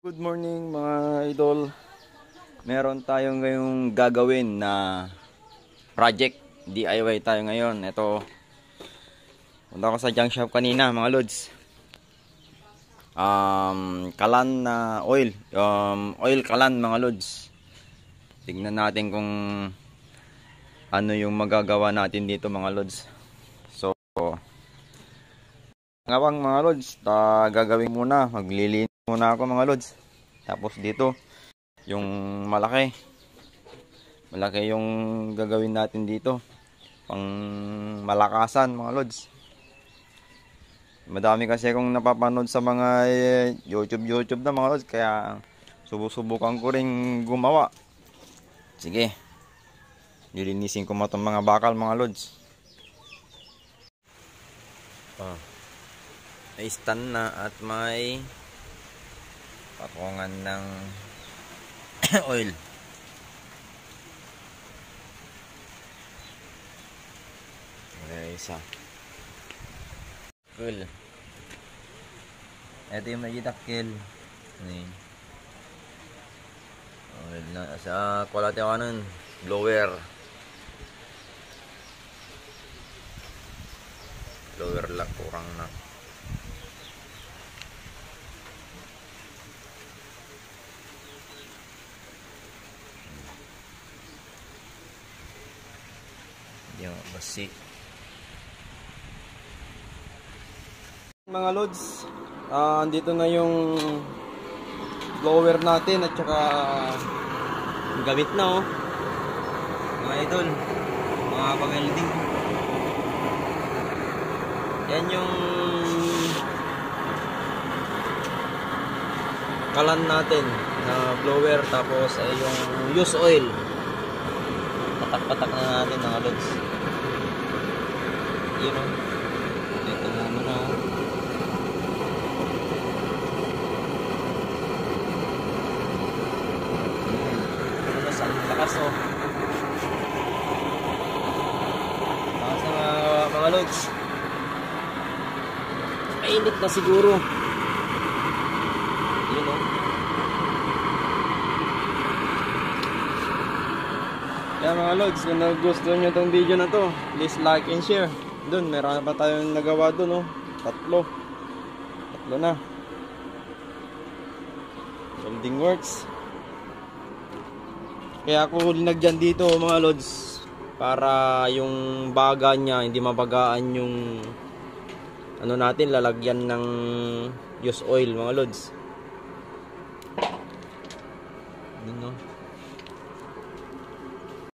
Good morning mga idol. Meron tayong ngayong gagawin na project. DIY tayo ngayon. Ito, punta ko sa junk shop kanina mga lods. Kalan na oil. Oil kalan mga lods. Tignan natin kung ano yung magagawa natin dito mga lods. So, ngawang mga lods, gagawin muna. Maglilinis muna ako mga lods. Tapos dito yung malaki yung gagawin natin dito, pang malakasan mga lods. Madami kasi akong napapanood sa mga YouTube na mga lods, kaya subukan ko ring gumawa. Sige, lilinisin ko mo itong mga bakal mga lods. May stand na at may patungan ng oil. Okay, isa. Cool. Ito yung may takil. Oil na sa quality ako nun. Blower. Blower lang, kurang na. Yung basi. Mga lods, andito na yung blower natin at saka gamit na mga idol, mga pag-welding. Yan yung kalan natin na blower, tapos ay yung use oil. Patak-patak na natin mga lods. Yun ito na muna ang lakas lakas na mga lods. Mainit na siguro. Yun kaya mga lods, kung nagustuhan nyo itong video na to, please like and share. Doon, meron pa tayong nagawa doon, tatlo na welding works. Kaya ako linagyan dito mga lods, para yung baga niya hindi mabagaan yung ano natin, lalagyan ng use oil mga lods. Yun